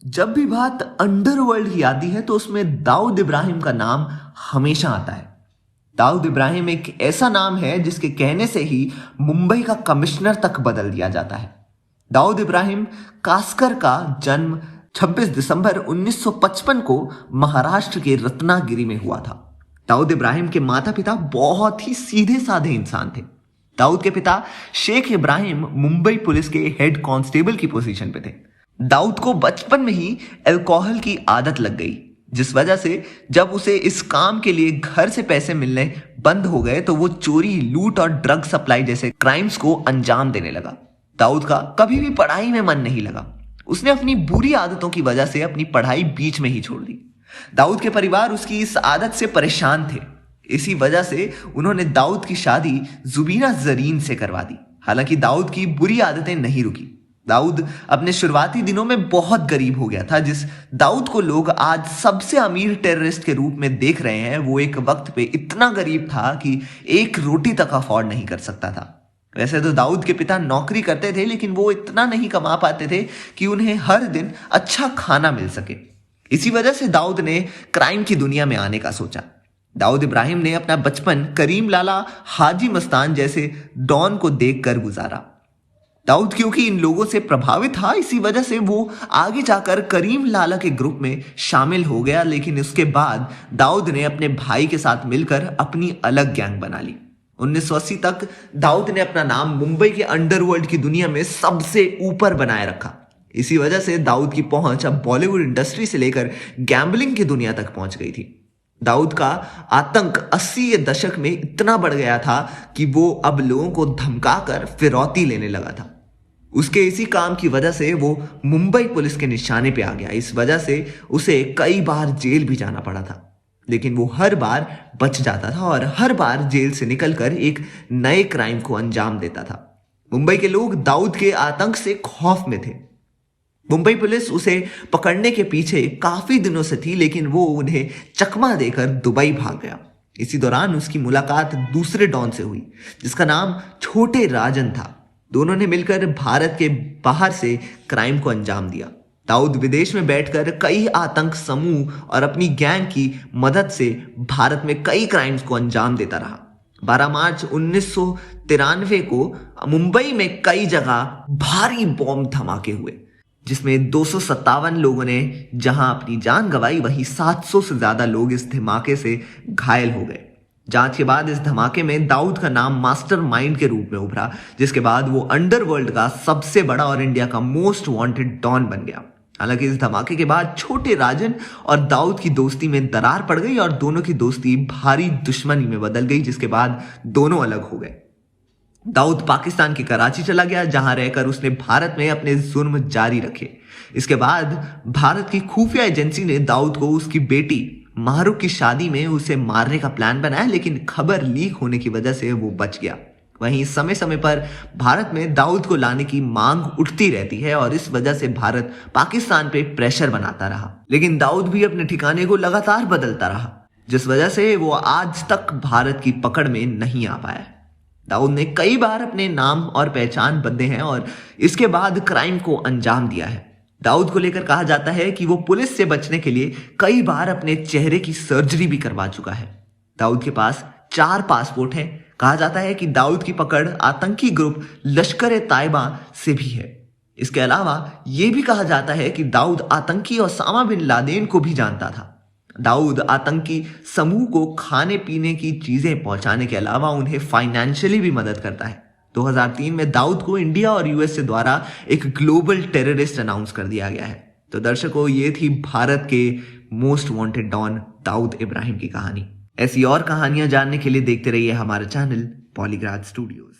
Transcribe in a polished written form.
जब भी बात अंडरवर्ल्ड की आती है तो उसमें दाऊद इब्राहिम का नाम हमेशा आता है। दाऊद इब्राहिम एक ऐसा नाम है जिसके कहने से ही मुंबई का कमिश्नर तक बदल दिया जाता है। दाऊद इब्राहिम कास्कर का जन्म 26 दिसंबर 1955 को महाराष्ट्र के रत्नागिरी में हुआ था। दाऊद इब्राहिम के माता पिता बहुत ही सीधे साधे इंसान थे। दाऊद के पिता शेख इब्राहिम मुंबई पुलिस के हेड कांस्टेबल की पोजीशन पे थे। दाऊद को बचपन में ही अल्कोहल की आदत लग गई, जिस वजह से जब उसे इस काम के लिए घर से पैसे मिलने बंद हो गए तो वो चोरी, लूट और ड्रग सप्लाई जैसे क्राइम्स को अंजाम देने लगा। दाऊद का कभी भी पढ़ाई में मन नहीं लगा। उसने अपनी बुरी आदतों की वजह से अपनी पढ़ाई बीच में ही छोड़ दी। दाऊद के परिवार उसकी इस आदत से परेशान थे। इसी वजह से उन्होंने दाऊद की शादी जुबीना जरीन से करवा दी। हालांकि दाऊद की बुरी आदतें नहीं रुकी। दाऊद अपने शुरुआती दिनों में बहुत गरीब हो गया था। जिस दाऊद को लोग आज सबसे अमीर टेररिस्ट के रूप में देख रहे हैं, वो एक वक्त पे इतना गरीब था कि एक रोटी तक अफोर्ड नहीं कर सकता था। वैसे तो दाऊद के पिता नौकरी करते थे, लेकिन वो इतना नहीं कमा पाते थे कि उन्हें हर दिन अच्छा खाना मिल सके। इसी वजह से दाऊद ने क्राइम की दुनिया में आने का सोचा। दाऊद इब्राहिम ने अपना बचपन करीम लाला, हाजी मस्तान जैसे डॉन को देखकर गुजारा। दाऊद क्योंकि इन लोगों से प्रभावित था, इसी वजह से वो आगे जाकर करीम लाला के ग्रुप में शामिल हो गया। लेकिन उसके बाद दाऊद ने अपने भाई के साथ मिलकर अपनी अलग गैंग बना ली। 1980 तक दाऊद ने अपना नाम मुंबई के अंडरवर्ल्ड की दुनिया में सबसे ऊपर बनाए रखा। इसी वजह से दाऊद की पहुंच अब बॉलीवुड इंडस्ट्री से लेकर गैम्बलिंग की दुनिया तक पहुंच गई थी। दाऊद का आतंक 80 के दशक में इतना बढ़ गया था कि वो अब लोगों को धमकाकर फिरौती लेने लगा था। उसके इसी काम की वजह से वो मुंबई पुलिस के निशाने पे आ गया। इस वजह से उसे कई बार जेल भी जाना पड़ा था, लेकिन वो हर बार बच जाता था और हर बार जेल से निकलकर एक नए क्राइम को अंजाम देता था। मुंबई के लोग दाऊद के आतंक से खौफ में थे। मुंबई पुलिस उसे पकड़ने के पीछे काफी दिनों से थी, लेकिन वो उन्हें चकमा देकर दुबई भाग गया। इसी दौरान उसकी मुलाकात दूसरे डॉन से हुई, जिसका नाम छोटे राजन था। दोनों ने मिलकर भारत के बाहर से क्राइम को अंजाम दिया। दाऊद विदेश में बैठकर कई आतंक समूह और अपनी गैंग की मदद से भारत में कई क्राइम्स को अंजाम देता रहा। 12 मार्च 1993 को मुंबई में कई जगह भारी बॉम्ब धमाके हुए, जिसमें 257 लोगों ने जहां अपनी जान गंवाई, वहीं 700 से ज्यादा लोग इस धमाके से घायल हो गए। जांच के बाद इस धमाके में दाऊद का नाम मास्टरमाइंड के रूप में उभरा, जिसके बाद वो अंडरवर्ल्ड का सबसे बड़ा और इंडिया का मोस्ट वांटेड डॉन बन गया। हालांकि इस धमाके के बाद छोटे राजन और दाऊद की दोस्ती में दरार पड़ गई और दोनों की दोस्ती भारी दुश्मनी में बदल गई, जिसके बाद दोनों अलग हो गए। दाऊद पाकिस्तान के कराची चला गया, जहां रहकर उसने भारत में अपने जुर्म जारी रखे। इसके बाद भारत की खुफिया एजेंसी ने दाऊद को उसकी बेटी मारूक की शादी में उसे मारने का प्लान बनाया, लेकिन खबर लीक होने की वजह से वो बच गया। वहीं समय समय पर भारत में दाऊद को लाने की मांग उठती रहती है और इस वजह से भारत पाकिस्तान पे प्रेशर बनाता रहा, लेकिन दाऊद भी अपने ठिकाने को लगातार बदलता रहा, जिस वजह से वो आज तक भारत की पकड़ में नहीं आ पाया। दाऊद ने कई बार अपने नाम और पहचान बदले हैं और इसके बाद क्राइम को अंजाम दिया है। दाऊद को लेकर कहा जाता है कि वो पुलिस से बचने के लिए कई बार अपने चेहरे की सर्जरी भी करवा चुका है। दाऊद के पास 4 पासपोर्ट हैं। कहा जाता है कि दाऊद की पकड़ आतंकी ग्रुप लश्कर-ए-तायबा से भी है। इसके अलावा यह भी कहा जाता है कि दाऊद आतंकी ओसामा बिन लादेन को भी जानता था। दाऊद आतंकी समूह को खाने पीने की चीजें पहुंचाने के अलावा उन्हें फाइनेंशियली भी मदद करता है। 2003 में दाऊद को इंडिया और यूएसए द्वारा एक ग्लोबल टेररिस्ट अनाउंस कर दिया गया है। तो दर्शकों, ये थी भारत के most wanted don Dawood Ibrahim की कहानी। ऐसी और कहानियां जानने के लिए देखते रहिए हमारा चैनल पॉलीग्राफ स्टूडियोज।